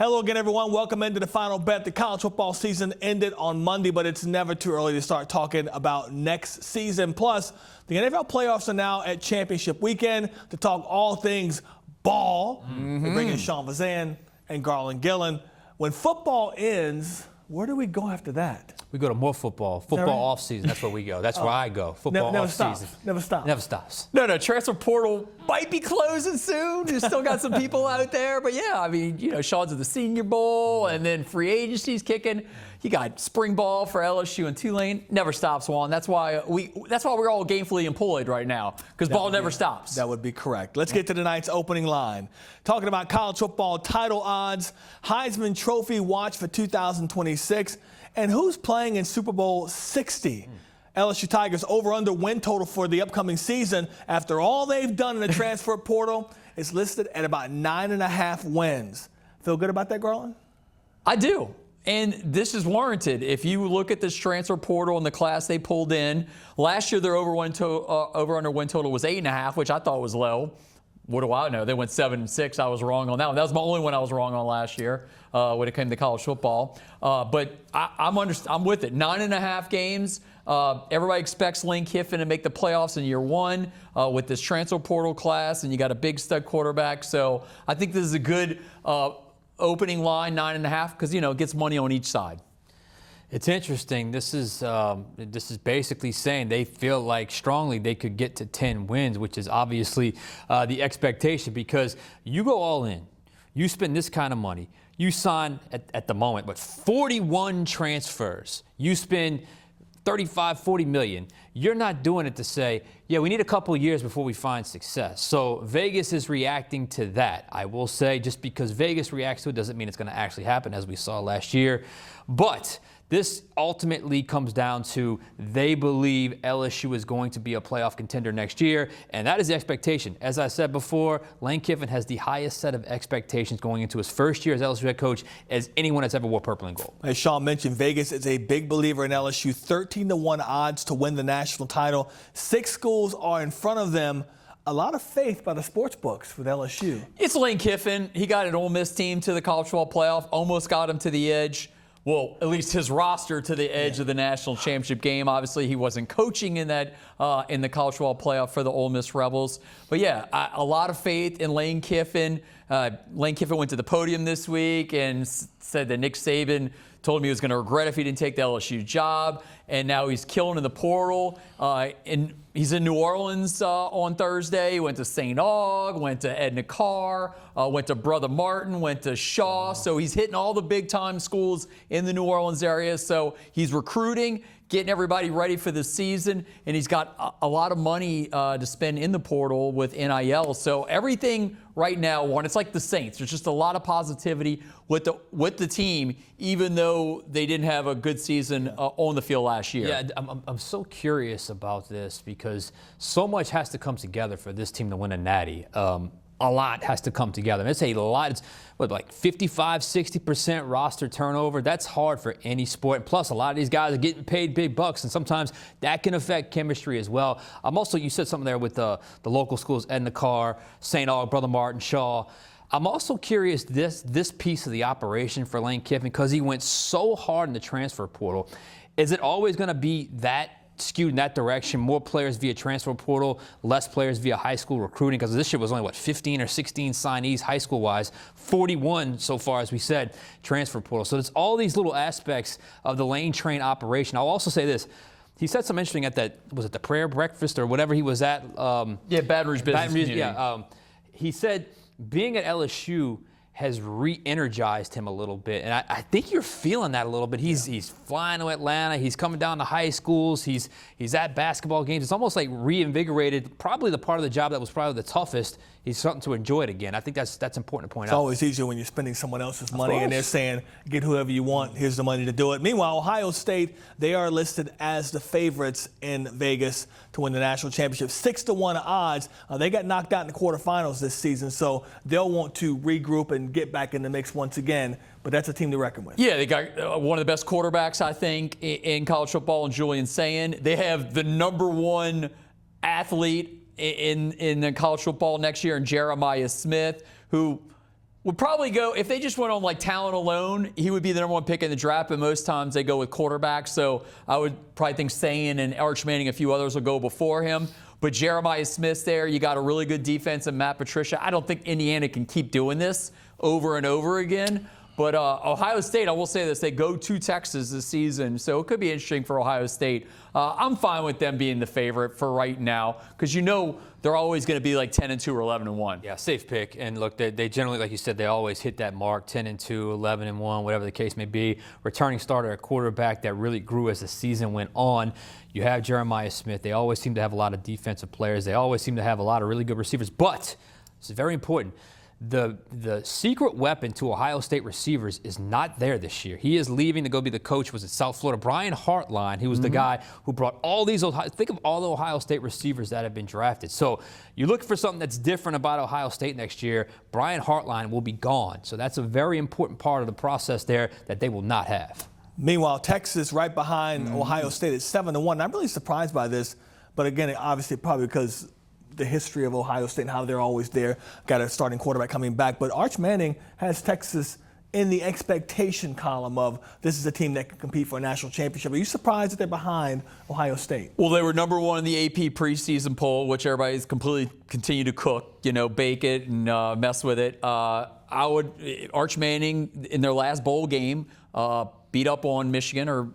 Hello again, everyone. Welcome into the final bet. The college football season ended on Monday, but it's never too early to start talking about next season. Plus, the NFL playoffs are now at championship weekend to talk all things ball. We bring in Fazende and Garland Gillen. When football ends, where do we go after that? We go to more football. Football off season. That's where we go. That's where I go. Football never off stops. season. Never stops. Never stops. No, transfer portal might be closing soon. There's still got some people out there. But yeah, I mean, Sean's at the Senior Bowl, and then free agency's kicking. You got spring ball for LSU and Tulane. Never stops, Juan. That's why we're all gainfully employed right now, because ball never stops. That would be correct. Let's get to tonight's opening line. Talking about college football title odds, Heisman Trophy watch for 2026, and who's playing in Super Bowl 60. LSU Tigers over-under win total for the upcoming season after all they've done in the transfer portal is listed at about 9.5 wins. Feel good about that, Garland? I do. And this is warranted. If you look at this transfer portal and the class they pulled in, last year their over-under win total was 8.5, which I thought was low. What do I know? They went 7-6. I was wrong on that one. That was my only one I was wrong on last year when it came to college football. But I'm with it. 9.5 games. Everybody expects Lane Kiffin to make the playoffs in year one with this transfer portal class, and you got a big stud quarterback. So I think this is a good opening line, 9.5, because it gets money on each side. It's interesting. This is basically saying they feel like strongly they could get to 10 wins, which is obviously the expectation, because you go all in, you spend this kind of money, you sign at the moment, but 41 transfers, you spend 35, 40 million. You're not doing it to say, yeah, we need a couple of years before we find success. So Vegas is reacting to that. I will say, just because Vegas reacts to it doesn't mean it's going to actually happen, as we saw last year. But this ultimately comes down to they believe LSU is going to be a playoff contender next year, and that is the expectation. As I said before, Lane Kiffin has the highest set of expectations going into his first year as LSU head coach as anyone that's ever wore purple and gold. As Sean mentioned, Vegas is a big believer in LSU. 13-1 odds to win the national title. 6 schools are in front of them. A lot of faith by the sports books with LSU. It's Lane Kiffin. He got an Ole Miss team to the college football playoff, almost got him to the edge. Well, at least his roster to the edge of the national championship game. Obviously, he wasn't coaching in that in the college football playoff for the Ole Miss Rebels. But yeah, a lot of faith in Lane Kiffin. Lane Kiffin went to the podium this week and said that Nick Saban told him he was going to regret if he didn't take the LSU job, and now he's killing in the portal. And he's in New Orleans on Thursday. He went to St. Aug, went to Edna Carr, went to Brother Martin, went to Shaw. So he's hitting all the big-time schools in the New Orleans area. So he's recruiting, getting everybody ready for the season, and he's got a lot of money to spend in the portal with NIL. So everything right now, Warren, it's like the Saints. There's just a lot of positivity with the team, even though they didn't have a good season on the field last year. Yeah, I'm so curious about this because so much has to come together for this team to win a natty. A lot has to come together. It's a lot. It's like 55, 60% roster turnover. That's hard for any sport. Plus, a lot of these guys are getting paid big bucks, and sometimes that can affect chemistry as well. Also, you said something there with the local schools, Edna Carr, St. Aug, Brother Martin, Shaw. I'm also curious this piece of the operation for Lane Kiffin, because he went so hard in the transfer portal. Is it always going to be that skewed in that direction, more players via transfer portal, less players via high school recruiting? Because this year was only, 15 or 16 signees high school-wise, 41 so far, as we said, transfer portal. So it's all these little aspects of the Lane train operation. I'll also say this. He said something interesting at that, was it the prayer breakfast or whatever he was at? Baton Rouge Business Community. Yeah, he said being at LSU has re-energized him a little bit. And I think you're feeling that a little bit. He's flying to Atlanta. He's coming down to high schools. He's at basketball games. It's almost like reinvigorated, probably the part of the job that was probably the toughest. He's starting to enjoy it again. I think that's important to point out. It's always easier when you're spending someone else's money and they're saying, get whoever you want, here's the money to do it. Meanwhile, Ohio State, they are listed as the favorites in Vegas to win the national championship. 6-1 odds. They got knocked out in the quarterfinals this season, so they'll want to regroup and get back in the mix once again. But that's a team to reckon with. Yeah, they got one of the best quarterbacks, I think, in college football, and Julian Sayin. They have the #1 athlete in the college football next year, in Jeremiah Smith, who would probably go, if they just went on like talent alone, he would be the #1 pick in the draft, but most times they go with quarterbacks. So I would probably think Sayin and Arch Manning, a few others will go before him. But Jeremiah Smith's there. You got a really good defense in Matt Patricia. I don't think Indiana can keep doing this over and over again. But Ohio State, I will say this, they go to Texas this season, so it could be interesting for Ohio State. I'm fine with them being the favorite for right now because they're always going to be like 10-2 or 11-1. Yeah, safe pick. And look, they generally, like you said, they always hit that mark, 10-2, 11-1, whatever the case may be. Returning starter at quarterback that really grew as the season went on. You have Jeremiah Smith. They always seem to have a lot of defensive players. They always seem to have a lot of really good receivers. But it's very important. The secret weapon to Ohio State receivers is not there this year. He is leaving to go be the coach. Was at South Florida. Brian Hartline, he was the guy who brought all these. Think of all the Ohio State receivers that have been drafted. So you look for something that's different about Ohio State next year. Brian Hartline will be gone. So that's a very important part of the process there that they will not have. Meanwhile, Texas right behind Ohio State at 7-1. I'm really surprised by this, but again, obviously probably because the history of Ohio State and how they're always there. Got a starting quarterback coming back. But Arch Manning has Texas in the expectation column of this is a team that can compete for a national championship. Are you surprised that they're behind Ohio State? Well, they were #1 in the AP preseason poll, which everybody's completely continue to cook, bake it and mess with it. Arch Manning in their last bowl game beat up on Michigan or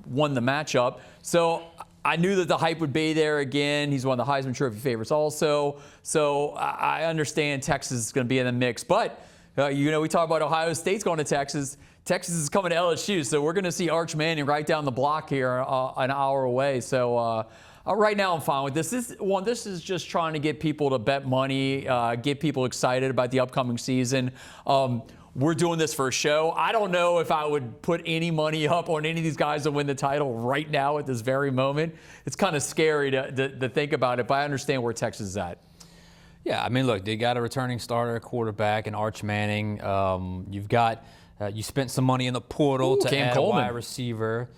won the matchup. So I knew that the hype would be there again. He's one of the Heisman Trophy favorites also. So I understand Texas is going to be in the mix. But, we talk about Ohio State's going to Texas. Texas is coming to LSU. So we're going to see Arch Manning right down the block here an hour away. So right now I'm fine with this. This is just trying to get people to bet money, get people excited about the upcoming season. We're doing this for a show. I don't know if I would put any money up on any of these guys to win the title right now at this very moment. It's kind of scary to think about it, but I understand where Texas is at. Yeah, I mean, look, they got a returning starter, quarterback, and Arch Manning. You spent some money in the portal to Cam add Coleman. a wide receiver.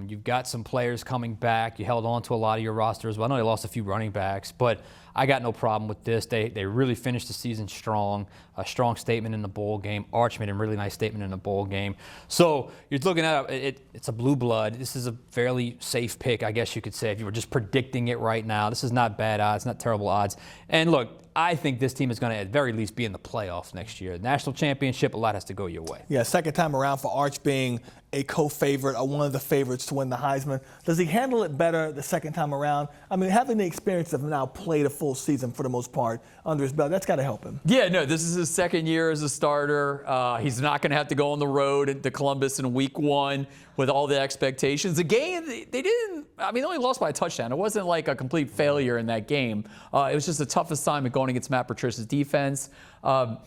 You've got some players coming back. You held on to a lot of your rosters. Well, I know they lost a few running backs, but I got no problem with this. They really finished the season strong. A strong statement in the bowl game. Arch made a really nice statement in the bowl game. So you're looking at it's a blue blood. This is a fairly safe pick, I guess you could say, if you were just predicting it right now. This is not bad odds, not terrible odds. And look, I think this team is going to at very least be in the playoffs next year. National championship, a lot has to go your way. Yeah, second time around for Arch being a co-favorite or one of the favorites to win the Heisman. Does he handle it better the second time around? I mean, having the experience of now played a full season for the most part under his belt, that's got to help him. Yeah, no, this is his second year as a starter. He's not going to have to go on the road to Columbus in week 1 with all the expectations. The game, they only lost by a touchdown. It wasn't like a complete failure in that game. It was just a tough assignment going against Matt Patricia's defense. Who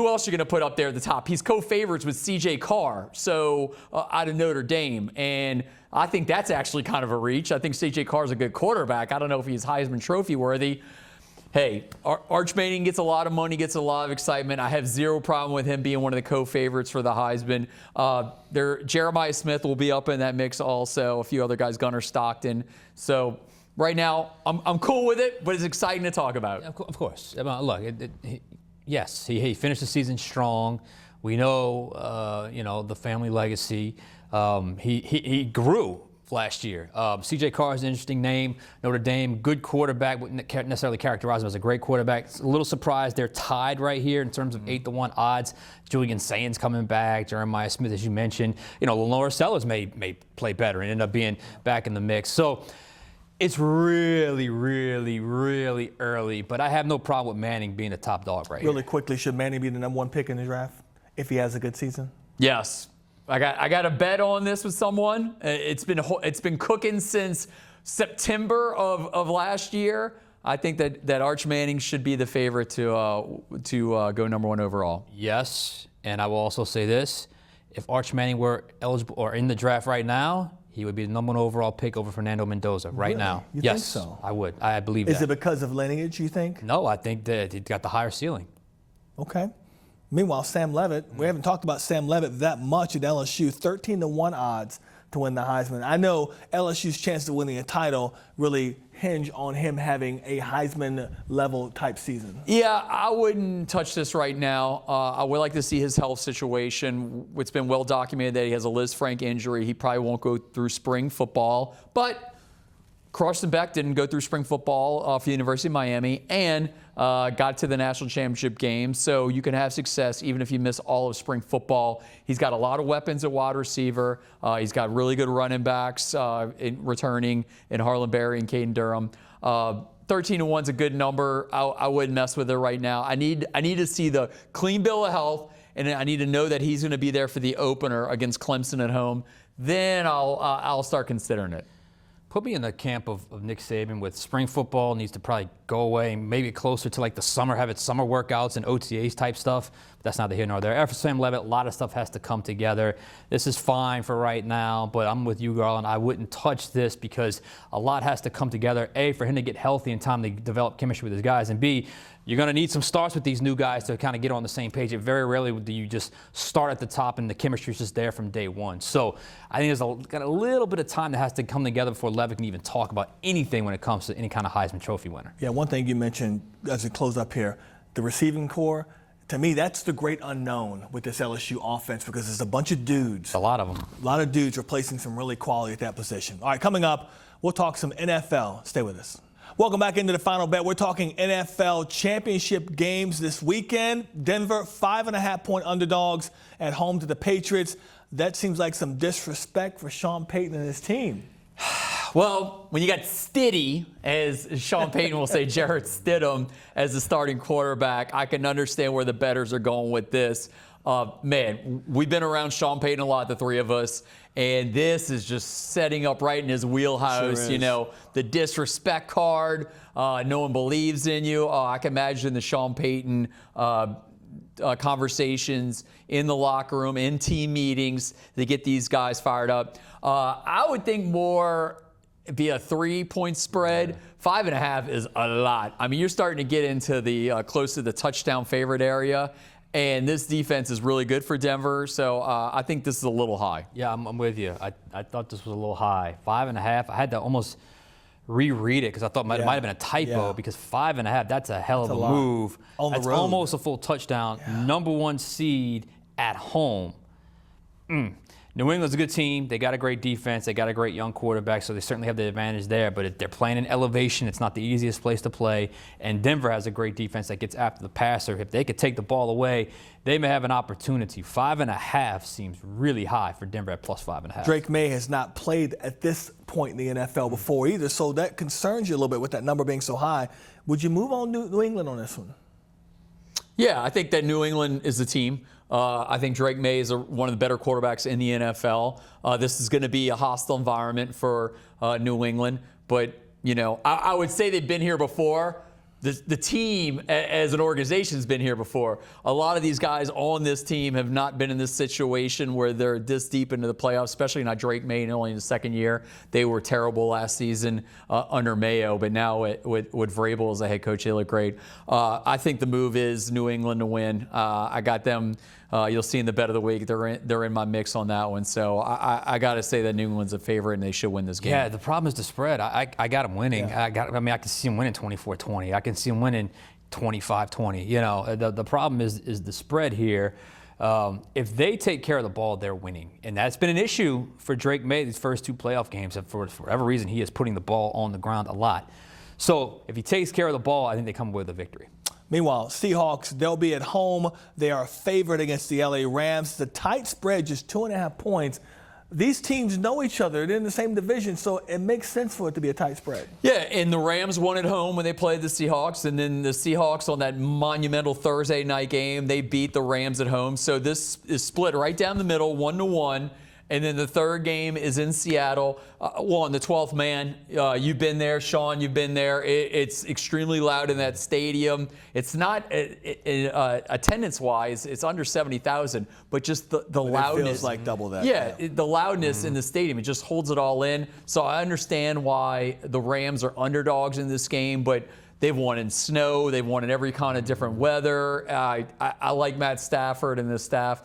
else are you going to put up there at the top? He's co-favorites with C.J. Carr, so out of Notre Dame. And I think that's actually kind of a reach. I think C.J. Carr is a good quarterback. I don't know if he's Heisman Trophy worthy. Hey, Arch Manning gets a lot of money, gets a lot of excitement. I have zero problem with him being one of the co-favorites for the Heisman. Jeremiah Smith will be up in that mix also. A few other guys, Gunnar Stockton. So right now, I'm cool with it, but it's exciting to talk about. Of course. Look, yes, he finished the season strong. We know, the family legacy. He grew last year. C.J. Carr is an interesting name. Notre Dame, good quarterback, wouldn't necessarily characterize him as a great quarterback. It's a little surprised they're tied right here in terms of 8-1 odds. Julian Sayin's coming back. Jeremiah Smith, as you mentioned. Lenore Sellers may play better and end up being back in the mix. So it's really, really, really early, but I have no problem with Manning being the top dog right here. Really quickly, should Manning be the #1 pick in the draft if he has a good season? Yes. I got a bet on this with someone. It's been cooking since September of last year. I think that Arch Manning should be the favorite to go #1 overall. Yes, and I will also say this: if Arch Manning were eligible or in the draft right now, he would be the #1 overall pick over Fernando Mendoza right now. You yes, think so? I would. I believe that. Is it because of lineage, you think? No, I think that he's got the higher ceiling. Okay. Meanwhile, Sam Levitt, we haven't talked about Sam Levitt that much at LSU. 13-1 odds to win the Heisman. I know LSU's chance of winning a title really hinge on him having a Heisman level type season. Yeah, I wouldn't touch this right now. I would like to see his health situation. It's been well documented that he has a Liz Frank injury. He probably won't go through spring football, but Carson Beck didn't go through spring football for the University of Miami and got to the national championship game. So you can have success even if you miss all of spring football. He's got a lot of weapons at wide receiver. He's got really good running backs returning in Harlan Berry and Caden Durham. 13-1 is a good number. I wouldn't mess with it right now. I need to see the clean bill of health, and I need to know that he's going to be there for the opener against Clemson at home. Then I'll start considering it. Put me in the camp of Nick Saban with spring football needs to probably go away, maybe closer to like the summer, have its summer workouts and OTAs type stuff. But that's neither here nor there. After Sam Levitt, a lot of stuff has to come together. This is fine for right now, but I'm with you, Garland. I wouldn't touch this because a lot has to come together. A, for him to get healthy in time to develop chemistry with his guys, and B, you're going to need some starts with these new guys to kind of get on the same page. Very rarely do you just start at the top and the chemistry is just there from day one. So I think there's got a little bit of time that has to come together before Levitt can even talk about anything when it comes to any kind of Heisman Trophy winner. Yeah, one thing you mentioned as we close up here, the receiving core. To me, that's the great unknown with this LSU offense because there's a bunch of dudes. A lot of them. A lot of dudes replacing some really quality at that position. All right, coming up, we'll talk some NFL. Stay with us. Welcome back into the Final Bet. We're talking NFL championship games this weekend. Denver, 5.5-point underdogs at home to the Patriots. That seems like some disrespect for Sean Payton and his team. Well, when you got Stiddy, as Sean Payton will say, Jarrett Stidham as the starting quarterback, I can understand where the bettors are going with this. Man, we've been around Sean Payton a lot, the three of us, and this is just setting up right in his wheelhouse. Sure, you know, the disrespect card, no one believes in you. I can imagine the Sean Payton conversations in the locker room, in team meetings to get these guys fired up. I would think more be a 3-point spread. 5.5 is a lot. I mean, you're starting to get into the close to the touchdown favorite area. And this defense is really good for Denver, so I think this is a little high. Yeah, I'm with you. I thought this was a little high. 5.5. I had to almost reread it because I thought it might have been a typo because 5.5, that's a hell of a move. On the that's road. Almost a full touchdown. Yeah. Number 1 seed at home. New England's a good team. They got a great defense. They got a great young quarterback, so they certainly have the advantage there. But if they're playing in elevation, it's not the easiest place to play. And Denver has a great defense that gets after the passer. If they could take the ball away, they may have an opportunity. 5.5 seems really high for Denver at plus 5.5. Drake May has not played at this point in the NFL before either, so that concerns you a little bit with that number being so high. Would you move on New England on this one? Yeah, I think that New England is the team. I think Drake May is one of the better quarterbacks in the NFL. This is going to be a hostile environment for New England. But, you know, I would say they've been here before. The team as an organization has been here before. A lot of these guys on this team have not been in this situation where they're this deep into the playoffs, especially not Drake May, only in the second year. They were terrible last season under Mayo, but now with Vrabel as a head coach, they look great. I think the move is New England to win. I got them. You'll see in the bet of the week, they're in my mix on that one. So I got to say that New England's a favorite and they should win this game. Yeah, the problem is the spread. I got them winning. Yeah. I can see them winning 24-20. I can see them winning 25-20. You know, the problem is the spread here. If they take care of the ball, they're winning. And that's been an issue for Drake May these first 2 playoff games. And for whatever reason, he is putting the ball on the ground a lot. So if he takes care of the ball, I think they come away with a victory. Meanwhile, Seahawks, they'll be at home. They are favored against the LA Rams. The tight spread, just 2.5 points. These teams know each other. They're in the same division, so it makes sense for it to be a tight spread. Yeah, and the Rams won at home when they played the Seahawks, and then the Seahawks on that monumental Thursday night game, they beat the Rams at home. So this is split right down the middle, 1-1. And then the third game is in Seattle. On the 12th man, you've been there, Sean, you've been there. It's extremely loud in that stadium. It's not attendance-wise, it's under 70,000, but just the loudness. It feels like double that. Yeah, the loudness in the stadium, it just holds it all in. So I understand why the Rams are underdogs in this game, but they've won in snow. They've won in every kind of different weather. I like Matt Stafford and the staff.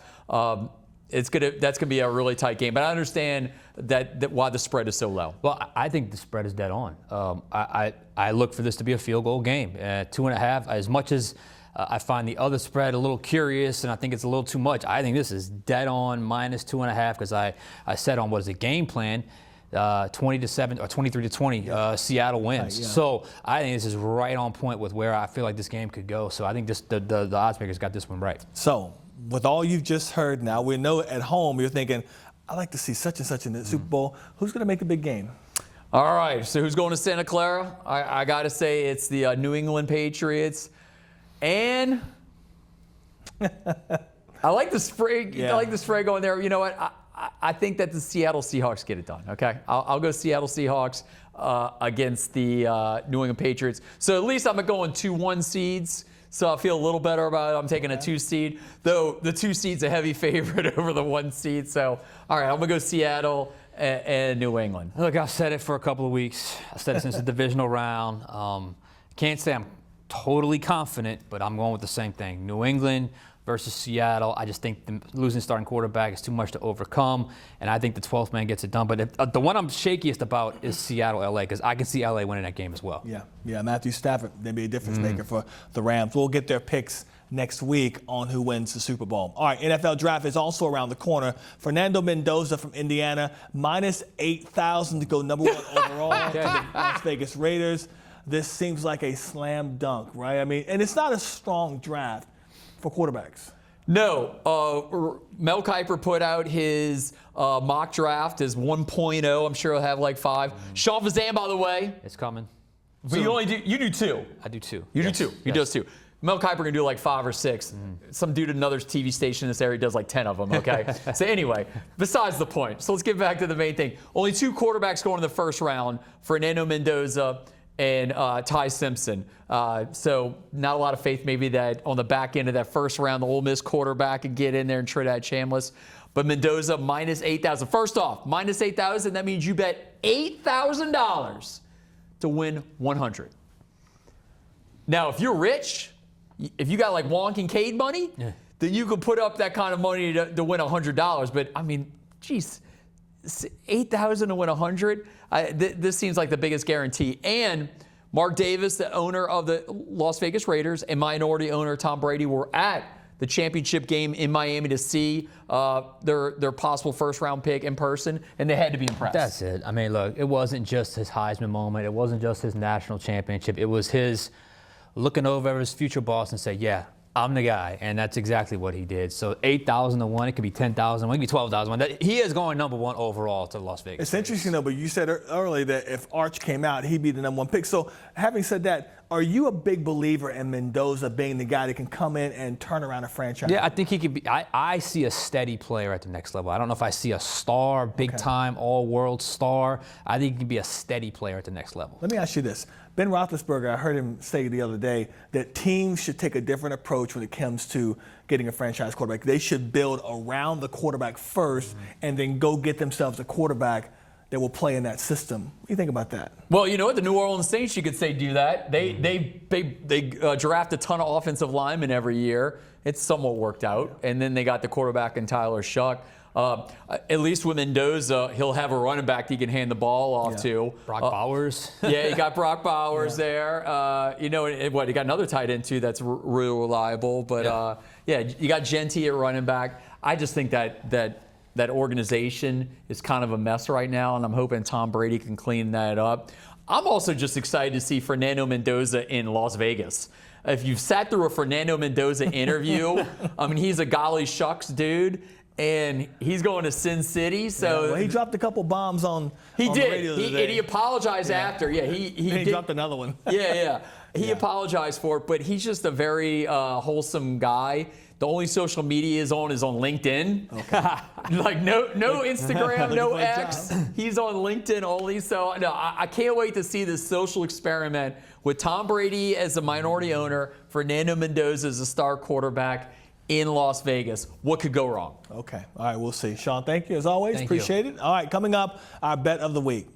that's gonna be a really tight game. But I understand that why the spread is so low. Well, I think the spread is dead on. I look for this to be a field goal game. 2.5, as much as I find the other spread a little curious and I think it's a little too much, I think this is dead on -2.5 because I set on what is a game plan. 20-7 or 23-20, Seattle wins. Right, yeah. So I think this is right on point with where I feel like this game could go. So I think the odds makers got this one right. So with all you've just heard now, we know at home you're thinking, I'd like to see such and such in the Super Bowl. Who's going to make the big game? All right, so who's going to Santa Clara? I got to say it's the New England Patriots. And I like the spread. Yeah. I like the spread going there. You know what? I think that the Seattle Seahawks get it done. Okay, I'll go Seattle Seahawks against the New England Patriots. So at least I'm going 2-1 seeds. So I feel a little better about it. I'm taking a 2 seed, though the 2 seed's a heavy favorite over the 1 seed. So all right, I'm gonna go Seattle and New England. Look, I've said it for a couple of weeks. I've said it since the divisional round. Can't say I'm totally confident, but I'm going with the same thing. New England versus Seattle. I just think the losing starting quarterback is too much to overcome, and I think the 12th man gets it done. But the one I'm shakiest about is Seattle-LA because I can see LA winning that game as well. Yeah, Matthew Stafford, they'd be a difference maker for the Rams. We'll get their picks next week on who wins the Super Bowl. All right, NFL draft is also around the corner. Fernando Mendoza from Indiana, -8,000 to go number 1 overall to the Las Vegas Raiders. This seems like a slam dunk, right? I mean, and it's not a strong draft for quarterbacks. No, Mel Kiper put out his mock draft as 1.0. I'm sure he'll have like 5. Sean Fazende, by the way. It's coming. But you do 2. I do 2. You do 2. He does 2. Mel Kiper can do like 5 or 6. Some dude at another TV station in this area does like 10 of them, okay? So anyway, besides the point. So let's get back to the main thing. Only 2 quarterbacks going in the first round, Fernando Mendoza and Ty Simpson. So not a lot of faith maybe that on the back end of that first round, the Ole Miss quarterback could get in there and Trinidad Chambliss. But Mendoza -8,000. First off, -8,000, that means you bet $8,000 to win 100. Now, if you're rich, if you got like Juan Kincaid money, then you could put up that kind of money to win $100. But I mean, geez, 8,000 to win 100. This seems like the biggest guarantee. And Mark Davis, the owner of the Las Vegas Raiders, and minority owner Tom Brady were at the championship game in Miami to see their possible first-round pick in person, and they had to be impressed. That's it. I mean, look, it wasn't just his Heisman moment. It wasn't just his national championship. It was his looking over his future boss and say, yeah, I'm the guy, and that's exactly what he did. So 8,000 to 1, it could be 10,000, it could be 12,000 to 1. He is going number 1 overall to Las Vegas. It's interesting though, but you said earlier that if Arch came out, he'd be the number 1 pick. So having said that, are you a big believer in Mendoza being the guy that can come in and turn around a franchise? Yeah, I think he could be. I see a steady player at the next level. I don't know if I see a star, big-time, all-world star. I think he can be a steady player at the next level. Let me ask you this. Ben Roethlisberger, I heard him say the other day that teams should take a different approach when it comes to getting a franchise quarterback. They should build around the quarterback first and then go get themselves a quarterback that will play in that system. What do you think about that? Well, you know what? The New Orleans Saints, you could say, do that. They draft a ton of offensive linemen every year. It's somewhat worked out. And then they got the quarterback in Tyler Shuck. At least with Mendoza, he'll have a running back he can hand the ball off to. Brock Bowers. Yeah, you got Brock Bowers there. You know, you got another tight end, too, that's real reliable. But, you got Genty at running back. I just think that organization is kind of a mess right now, and I'm hoping Tom Brady can clean that up. I'm also just excited to see Fernando Mendoza in Las Vegas. If you've sat through a Fernando Mendoza interview, I mean, he's a golly shucks dude. And he's going to Sin City, so well, he dropped a couple bombs on. He on did. The radio today. And he apologized after. Yeah, he dropped another one. He apologized for it, but he's just a very wholesome guy. The only social media is on LinkedIn. Okay. Like no Instagram, no X. He's on LinkedIn only. So no, I can't wait to see this social experiment with Tom Brady as a minority owner, Fernando Mendoza as a star quarterback in Las Vegas. What could go wrong? Okay. All right, we'll see. Sean, thank you as always. Thank Appreciate it. All right, coming up, our bet of the week.